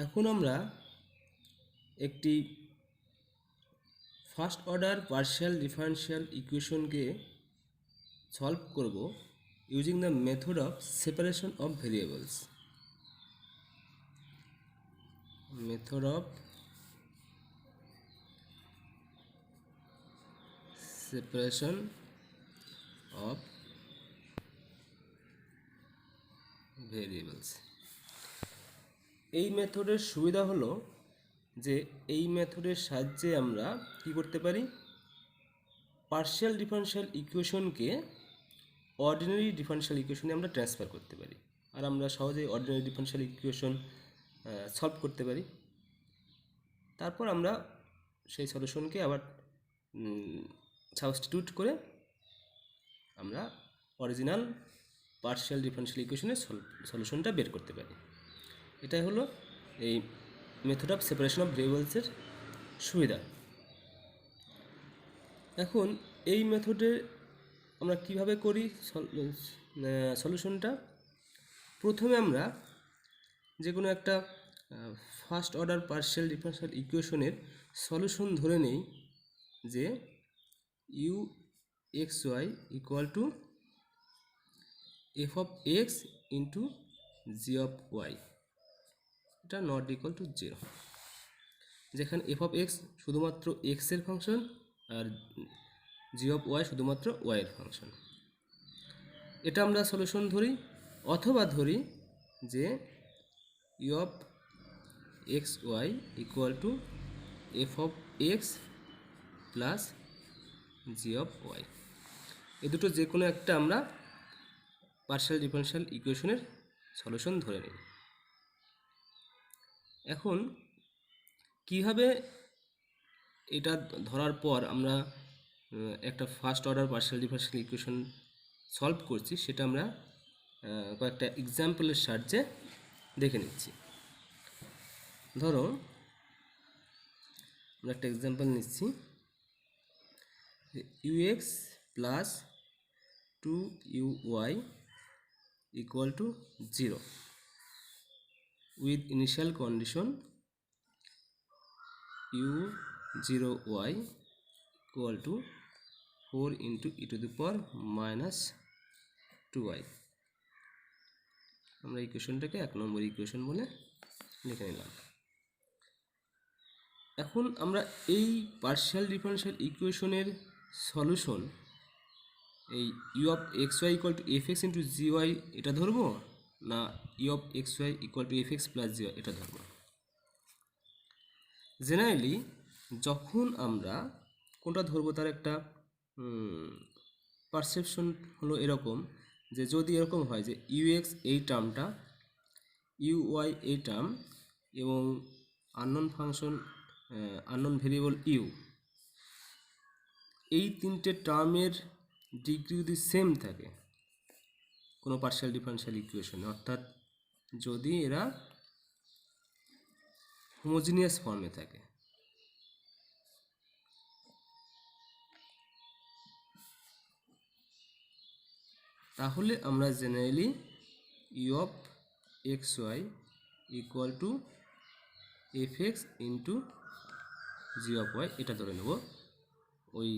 এখন আমরা একটি ফার্স্ট অর্ডার পার্শিয়াল ডিফারেনশিয়াল ইকুয়েশনকে সলভ করব using the method of separation of variables. Method of separation of variables. এই মেথডের সুবিধা হলো যে এই মেথডের সাহায্যে আমরা কি করতে পারি, পার্শিয়াল ডিফারেনশিয়াল ইকুয়েশনকে অর্ডিনারি ডিফারেনশিয়াল ইকুয়েশনে আমরা ট্রান্সফার করতে পারি, আর আমরা সহজেই অর্ডিনারি ডিফারেনশিয়াল ইকুয়েশন সলভ করতে পারি। তারপর আমরা সেই সলিউশনকে আবার সাবস্টিটিউট করে আমরা অরিজিনাল পার্শিয়াল ডিফারেনশিয়াল ইকুয়েশনের সলিউশনটা বের করতে পারি। এটাই হলো এই মেথড অফ সেপারেশন অফ ভেরিয়েবলসের সুবিধা। এখন এই মেথডে আমরা কিভাবে করি সলিউশনটা, প্রথমে আমরা যে কোনো একটা ফার্স্ট অর্ডার পার্শিয়াল ডিফারেনশিয়াল ইকুয়েশনের সলিউশন ধরে নেই যে U X Y equal to F of X into G of Y, এটা নট ইকুয়াল টু 0, যেখানে এফ অফ এক্স শুধুমাত্র এক্সের ফাংশন আর জি অফ ওয়াই শুধুমাত্র ওয়াইয়ের ফাংশন। এটা আমরা সলিউশন ধরি, অথবা ধরি যে U of x Y equal to F of X plus G of Y. এই দুটো যে কোনো একটা আমরা পার্শিয়াল ডিফারেনশিয়াল ইকুয়েশনের সলিউশন ধরে নিই। এখন কিভাবে এটা ধরার পর আমরা একটা first order partial differential equation solve করছি সেটা আমরা কয়েকটা এক্সাম্পলের সাহায্যে দেখে নিচ্ছি। ধরো আমরা একটা এক্সাম্পল নিচ্ছি, U x plus 2uy equal to 0 with initial condition u0y equal to 4 into e to the power minus 2y। আমরা ইকুয়েশনটাকে 1 নম্বর ইকুয়েশন বলে লিখে নিলাম। এখন আমরা এই পার্শিয়াল ডিফারেনশিয়াল ইকুয়েশনের সলিউশন এই you of x Y equal to F x into G Y এটা ধরবো, না U of x Y equal to F x plus G Y এটা ধরবো। জেনারেলি যখন আমরা কোনটা ধরবো তার একটা পারসেপশন হলো এরকম যে যদি এরকম হয় যে ইউ এক্স এই টার্মটা, ইউ ওয়াই এই টার্ম এবং unknown function unknown variable U, এই তিনটে টার্মের ডিগ্রি যদি সেম থাকে কোনো পার্শিয়াল ডিফারেনশিয়াল ইকুয়েশনে, অর্থাৎ যদি এরা হোমোজিনিয়াস ফর্মে থাকে, তাহলে আমরা generally U of x Y equal to F x into G of Y এটা ধরে নেব ওই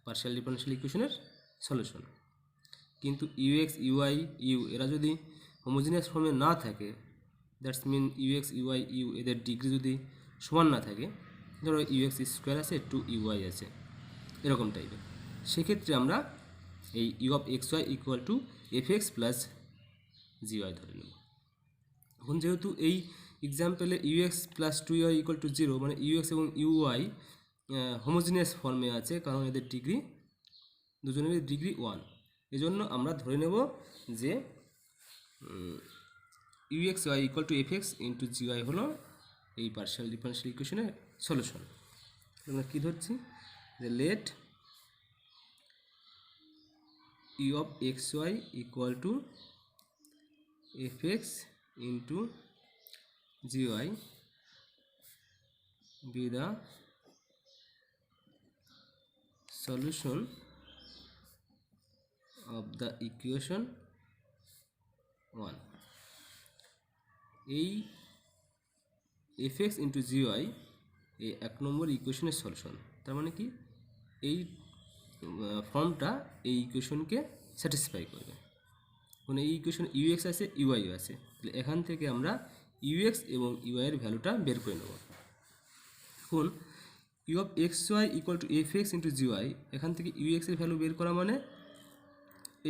পার্শিয়াল ডিফারেনশিয়াল ইকুয়েশনের সলিউশন। কিন্তু ইউ এক্স ইউআই ইউ এরা যদি হোমোজিনিয়াস ফর্মে না থাকে, that's mean U X U Y U এদের ডিগ্রি যদি সমান না থাকে, ধরো ইউ এক্স স্কোয়ার আছে 2uy আছে এরকম টাইপের, সেক্ষেত্রে আমরা এই you of x Y equal to F x plus G y ধরে নেব। এখন যেহেতু এই এক্সাম্পলে u x plus 2uy equal to 0, মানে ইউ এক্স এবং ইউআই হোমোজিনিয়াস ফর্মে আছে, কারণ এদের ডিগ্রি দুজনেরই ডিগ্রি 1, এজন্য আমরা ধরে নেব যে U X Y equal to F x into G Y হলো এই পার্শিয়াল ডিফারেনশিয়াল ইকুয়েশনের সলিউশন। আমরা কী ধরছি যে let U of x Y equal to F x into G Y be the solution of the equation 1। এই F x into জি Y এই 1 নম্বর ইকুয়েশনের সলিউশন। তার মানে কি এই ফর্মটা এই ইকুয়েশনকে স্যাটিসফাই করবে। মানে এই ইকুয়েশন ইউএক্স আছে ইউআইও আছে, তাহলে এখান থেকে আমরা ইউএক্স এবং ইউআইয়ের ভ্যালুটা বের করে নেব। এখন U of x Y equal to F x into G Y, এখান থেকে ইউএক্সের ভ্যালু বের করা মানে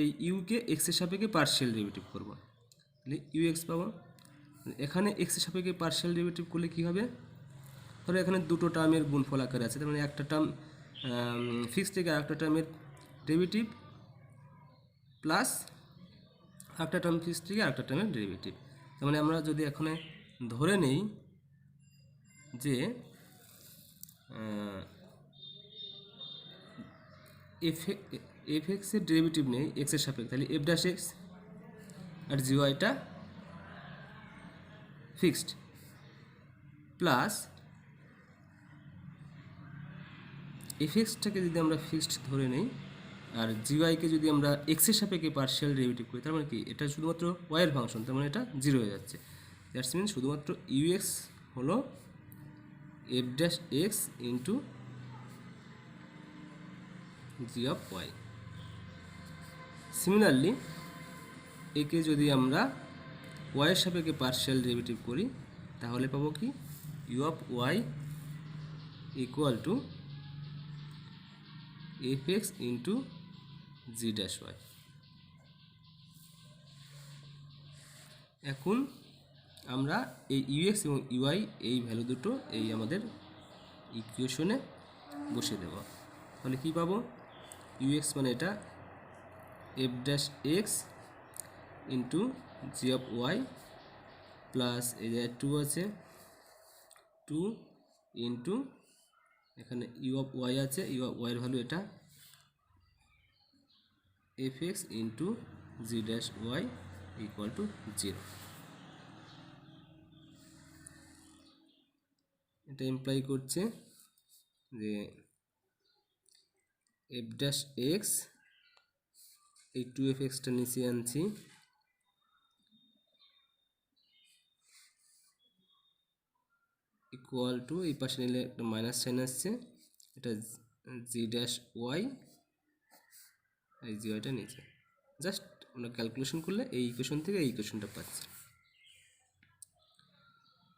এই ইউকে এক্সের সাপেক্ষে পার্শিয়াল ডেরিভেটিভ করব, তাহলে ইউএক্স পাবো। এখানে এক্সের সাপেক্ষে পার্শিয়াল ডেরিভেটিভ করলে কী হবে, ধরো এখানে দুটো টার্মের গুণফল আকারে আছে, তার মানে একটা টার্ম ফিক্সড থেকে আরেকটা টার্মের ডেরিভেটিভ প্লাস একটা টার্ম ফিক্সড থেকে আরেকটা টার্মের ডেরিভেটিভ। তার মানে আমরা যদি এখানে ধরে নেই যে এফ এক্সের ডেরিভেটিভ নেই এক্সের সাপেক্ষে, তাহলে এফ ড্যাশ এক্স আর জি ওয়াইটা ফিক্সড প্লাস এফ এক্সটাকে যদি আমরা ফিক্সড ধরে নেই আর জি ওয়াইকে যদি আমরা এক্সের সাপেক্ষে পার্শিয়াল ডেরিভেটিভ করি, তার মানে কি এটা শুধুমাত্র ওয়াইয়ের ফাংশন, তার মানে এটা জিরো হয়ে যাচ্ছে। দ্যাটস মিন শুধুমাত্র ইউএক্স হলো F dash X into G of Y. Similarly একে যদি আমরা ওয়াইয়ের সাপেক্ষে পার্শিয়াল ডেরিভেটিভ করি তাহলে পাবো কি U of Y equal to F x into G dash Y. এখন আমরা এই ইউএক্স এবং ইউআই এই ভ্যালু দুটো এই আমাদের ইকুয়েশনে বসিয়ে দেব, তাহলে কী পাবো, ইউএক্স মানে এটা F dash X into G of Y plus এই যে 2 আছে 2 ইন্টু এখানে ইউ অফ ওয়াই আছে, ইউ অফ ওয়াইয়ের ভ্যালু এটা F x into G dash Y equal to 0। এটা ইমপ্লাই করছে যে এফ ড্যাশ এক্স এই 2f এক্সটা নিচে আনছি ইকুয়াল টু এই পাশে নিলে একটা মাইনাস সাইন আসছে, এটা জি ড্যাশ ওয়াই এই জি ওয়াইটা নিচে, জাস্ট আমরা ক্যালকুলেশন করলে এই ইকুয়েশন থেকে এই ইকুয়েশনটা পাচ্ছি।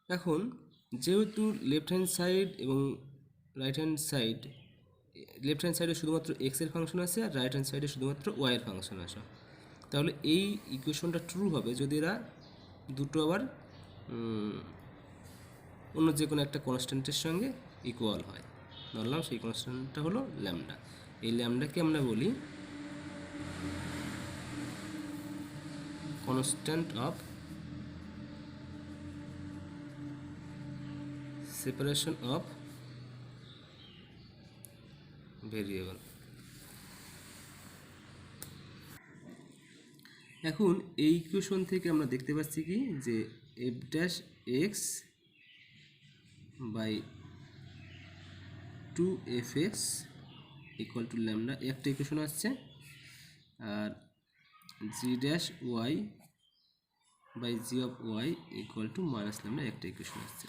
এখন যেহেতু লেফট হ্যান্ড সাইড এবং right hand side, left hand সাইডে শুধুমাত্র এক্সের ফাংশন আছে আর রাইট হ্যান্ড সাইডে শুধুমাত্র ওয়াইয়ের ফাংশন আছে, তাহলে এই ইকুয়েশনটা ট্রু হবে যদি এরা দুটো আবার অন্য যে কোনো একটা কনস্ট্যান্টের সঙ্গে ইকুয়াল হয়। ধরলাম সেই কনস্ট্যান্টটা হলো ল্যামডা, এই ল্যামডাকে আমরা বলি constant of separation of variable. এখন এই ইকুয়েশন থেকে আমরা দেখতে পাচ্ছি কি যে f dash x by 2f(x) equal to lambda একটা ইকুয়েশন আসছে, আর g dash y by g of Y equal to minus lambda একটা ইকুয়েশন আসছে।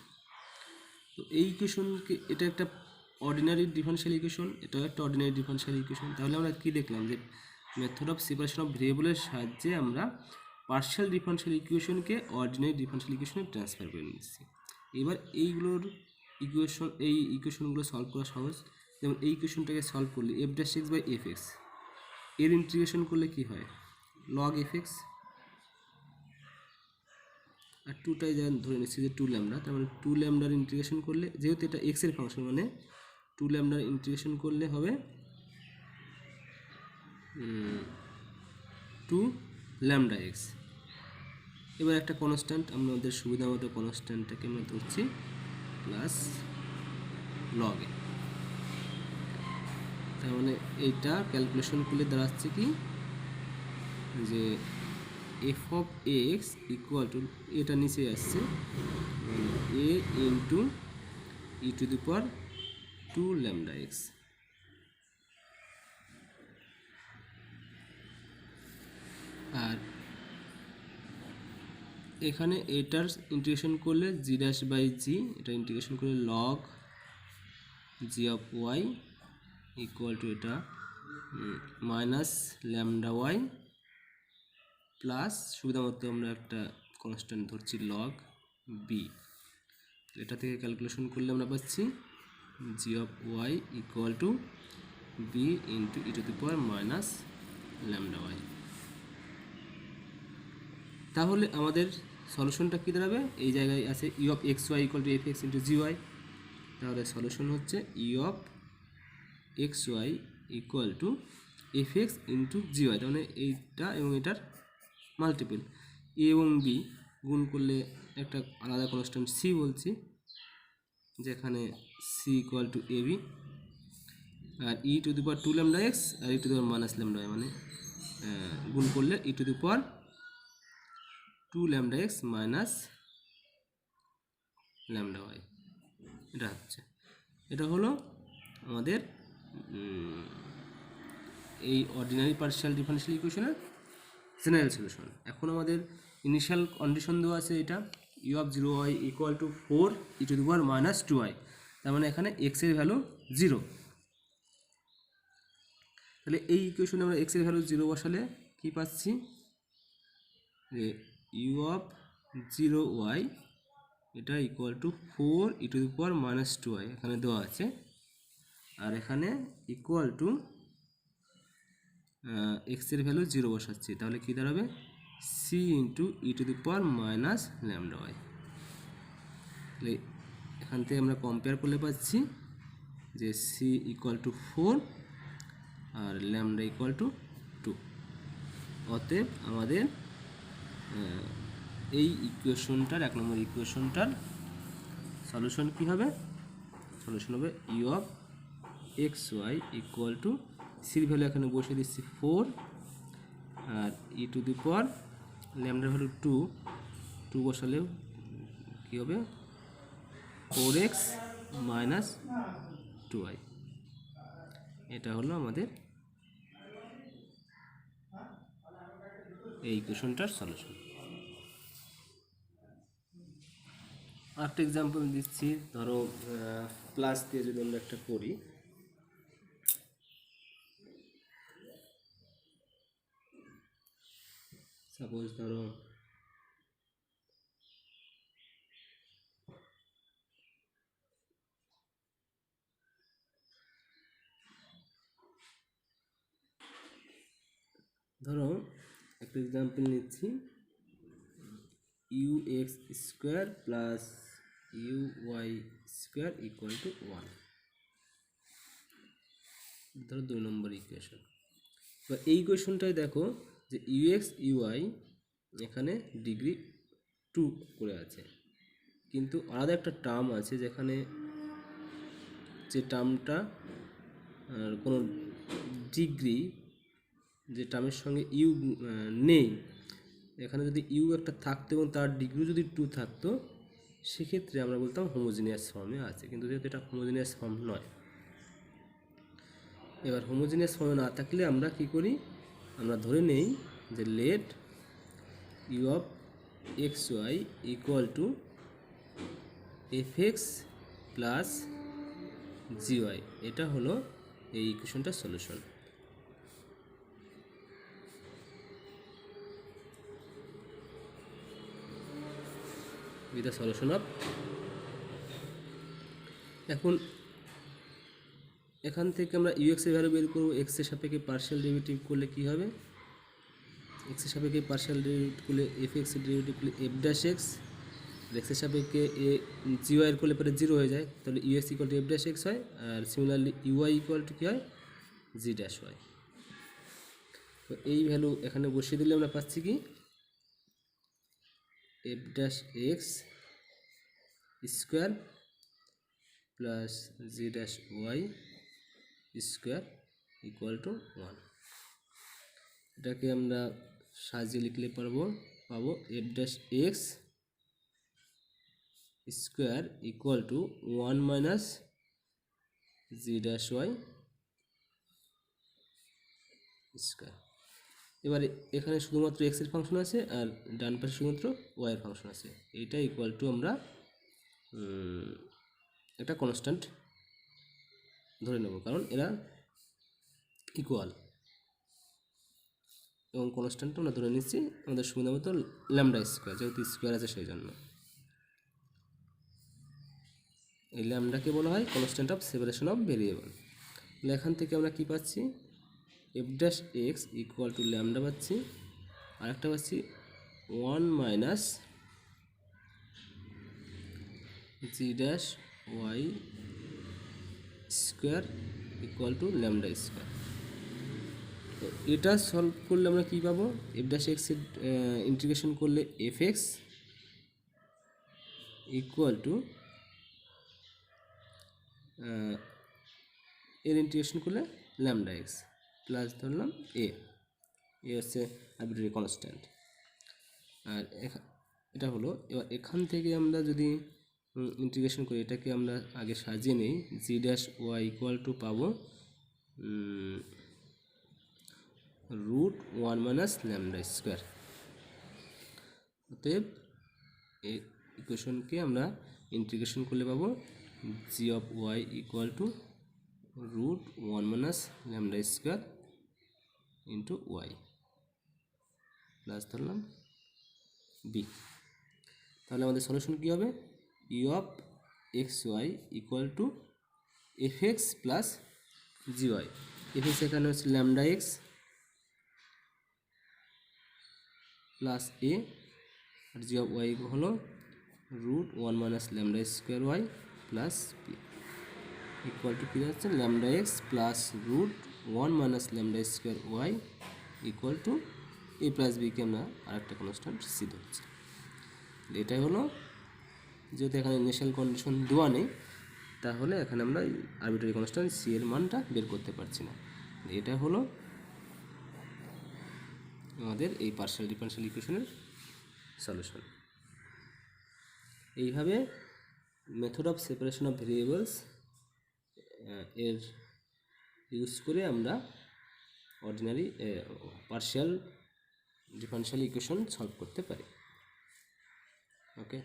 তো এই ইকুয়েশনকে এটা একটা অর্ডিনারি ডিফারেনশিয়াল ইকুয়েশন, এটাও একটা অর্ডিনারি ডিফারেনশিয়াল ইকুয়েশন। তাহলে আমরা কি দেখলাম যে মেথড অফ সেপারেশন অফ ভেরিয়েবলের সাহায্যে আমরা পার্শিয়াল ডিফারেনশিয়াল ইকুয়েশনকে অর্ডিনারি ডিফারেনশিয়াল ইকুয়েশনে ট্রান্সফার করে নিচ্ছি। এবার এইগুলোর এই ইকুয়েশনগুলো সলভ করা সহজ। যেমন এই ইকুয়েশনটাকে সলভ করলে F dash x by F X এর ইন্টিগ্রেশন করলে কি হয় লগ এফ এক্স, আর 2টাই যা ধরে নিচ্ছি যে 2 ল্যামডা, তার মানে 2 ল্যামডার ইন্টিগ্রেশন করলে যেহেতু এটা এক্সের ফাংশন মানে 2 ল্যামডার ইন্টিগ্রেশন করলে হবে 2 ল্যামডা এক্স। এবার একটা কনস্ট্যান্ট আমাদের সুবিধা মতো কনস্ট্যান্টটাকে আমরা ধরছি প্লাস লগ এ, তার মানে এইটা ক্যালকুলেশন করলে দাঁড়াচ্ছে কি যে f of x equal to এটা নিচে আসছে a into E to the power 2 lambda x. আর এখানে এটার ইন্টিগ্রেশন করলে জি ড্যাশ বাই জি, এটা ইন্টিগ্রেশন করলে log G of Y equal to এটা মাইনাস ল্যামডা ওয়াই প্লাস সুবিধা মতো আমরা একটা কনস্ট্যান্ট ধরছি লগ বি। এটা থেকে ক্যালকুলেশন করলে আমরা পাচ্ছি g of Y equal to b into E to the power minus lambda Y. তাহলে আমাদের সলিউশনটা কী দাঁড়াবে? এই জায়গায় আছে e of x Y equal to F x into G y. তাহলে সলিউশন হচ্ছে e of x Y equal to F x into G y. তার মানে এইটা এবং এটার মাল্টিপল এ এবং বি গুণ করলে একটা আলাদা কনস্ট্যান্ট সি বলছি, যেখানে c equal to a b, আর e to the power to lambda x আর e to the power minus lambda y, মানে গুণ করলে e to the power to lambda x minus lambda y. এটা হচ্ছে, এটা হলো আমাদের এই অর্ডিনারি পার্শিয়াল ডিফারেনশিয়াল ইকুয়েশনের জেনারেল সলিউশন। এখন আমাদের ইনিশিয়াল কন্ডিশন দেওয়া আছে এটা u of zero y equal to four E to the power minus two Y. তার মানে এখানে এক্সের ভ্যালু জিরো। তাহলে এই ইকুয়েশনে আমরা এক্সের ভ্যালু জিরো বসালে কী পাচ্ছি? যে ইউ অফ জিরো ওয়াই এটা equal to four E to the power minus two Y এখানে দেওয়া আছে, আর এখানে ইকুয়াল টু এক্সের ভ্যালু জিরো বসাচ্ছি। তাহলে কী দাঁড়াবে? C into E to the power minus lambda Y. তাহলে এখান থেকে আমরা কম্পেয়ার করলে পাচ্ছি যে সি ইকুয়াল টু ফোর আর ল্যামডা ইকুয়াল টু টু। অতএব আমাদের এই ইকুয়েশনটার, এক নম্বর ইকুয়েশনটার সলিউশন কী হবে? সলিউশন হবে u of x Y equal to সির ভ্যালু এখানে বসিয়ে দিচ্ছি ফোর, আর ই টু দি পাওয়ার ল্যামডার ভ্যালু টু, টু বসালেও কী হবে? Four x minus two y. এটা হলো আমাদের এই ইকুয়েশনটার সলিউশন। আরেকটা এক্সাম্পল দিচ্ছি, ধরো প্লাস দিয়ে যদি আমরা একটা করি, সাপোজ ধরো একটা এক্সাম্পল নিচ্ছি, U X square plus U Y square equal to one. ধরো 2 নম্বর ইকুয়েশন। বা এই ইকুয়েশনটায় দেখো যে ইউ এক্স ইউআই এখানে ডিগ্রি 2 করে আছে, কিন্তু আলাদা একটা টার্ম আছে যেখানে যে টার্মটা কোনো ডিগ্রি, যে টার্মের সঙ্গে ইউ নেই, এখানে যদি ইউ একটা থাকতো এবং তার ডিগ্রি যদি 2 থাকতো, সেক্ষেত্রে আমরা বলতাম হোমোজিনিয়াস ফর্মে আছে, কিন্তু যেহেতু এটা হোমোজিনিয়াস ফর্ম নয়। এবার হোমোজিনিয়াস ফর্মে না থাকলে আমরা কি করি? আমরা ধরে নেই যে let U of x Y equal to F x plus G Y. এটা হলো এই ইকুয়েশনটার solution. with the solution of, এখন এখান থেকে আমরা ইউএক্স এর ভ্যালু বের করব। এক্স এর সাপেক্ষে পার্শিয়াল ডেরিভেটিভ করলে কি হবে? এক্স এর সাপেক্ষে পার্শিয়াল ডেরিভেটিভ করলে এফ এক্স এর ডেরিভেটিভ করলে এফ ড্যাশ এক্স, এক্স এর সাপেক্ষে এ জি ওয়াই এর করলে পরে জিরো হয়ে যায়, তাহলে U X equal to F dash X হয়, আর সিমিলারলি ইউআই ইকুয়াল টু কী হয়? G dash Y. তো এই ভ্যালু এখানে বসিয়ে দিলে আমরা পাচ্ছি কি? F dash X square plus G dash Y square equal to one. এটাকে আমরা সাজিয়ে লিখলে পাবো F dash X square equal to one minus G dash Y square. এবারে এখানে শুধুমাত্র এক্সের ফাংশন আছে আর ডান পাশে শুধুমাত্র ওয়াইয়ের ফাংশন আছে। এইটা ইকুয়াল টু আমরা একটা কনস্ট্যান্ট ধরে নেব, কারণ এরা ইকুয়াল এবং কনস্ট্যান্ট আমরা ধরে নিচ্ছি আমাদের সুবিধা মতো ল্যামডা স্কোয়ার, যেহেতু স্কোয়ার আছে সেই জন্য। এই ল্যামডাকে বলা হয় constant of separation of variable. তাহলে এখান থেকে আমরা কি পাচ্ছি, F dash X equal to lambda পাচ্ছি, আর একটা পাচ্ছি 1 minus G dash Y square equal to lambda square. তো এটা সলভ করলে আমরা কী পাবো, এফ ড্যাশ এক্সের ইন্টিগ্রেশন করলে এফ এক্স ইকুয়াল টু এর ইন্টিগ্রেশন করলে ল্যামডা এক্স প্লাস ধরলাম এ হচ্ছে আরবিট্রারি কনস্ট্যান্ট। আর এটা হলো, এবার এখান থেকে আমরা যদি ইন্টিগ্রেশন করি, এটাকে আমরা আগে সাজিয়ে নিই, g dash Y equal to পাবো রুট 1 মাইনাস ল্যামডা স্কোয়ার। অতএব এই ইকুয়েশনকে আমরা ইন্টিগ্রেশন করলে পাবো g of Y equal to root 1 minus lambda square into y plus ধরলাম বি। তাহলে আমাদের সলিউশন কী হবে, u of x Y equal to F x plus G y. F x এখানে হচ্ছে ল্যামডা এক্স প্লাস এ, আর জি of y হলো root 1 minus lambda square y plus b equal to কী হচ্ছে lambda x plus root 1 minus lambda square y equal to a plus বিকে আমরা আরেকটা constant C ধরছি। এটাই হলো, যেহেতু এখানে ইনিশিয়াল কন্ডিশন দেওয়া নেই, তাহলে এখানে আমরা আরবিট্রারি কনস্ট্যান্ট সি এর মানটা বের করতে পারছি না। এটা হলো আমাদের এই পার্শিয়াল ডিফারেনশিয়াল ইকুয়েশনের সলিউশন। এইভাবে method of separation of variables এর ইউজ করে আমরা ordinary partial differential equation solve করতে পারি। ওকে।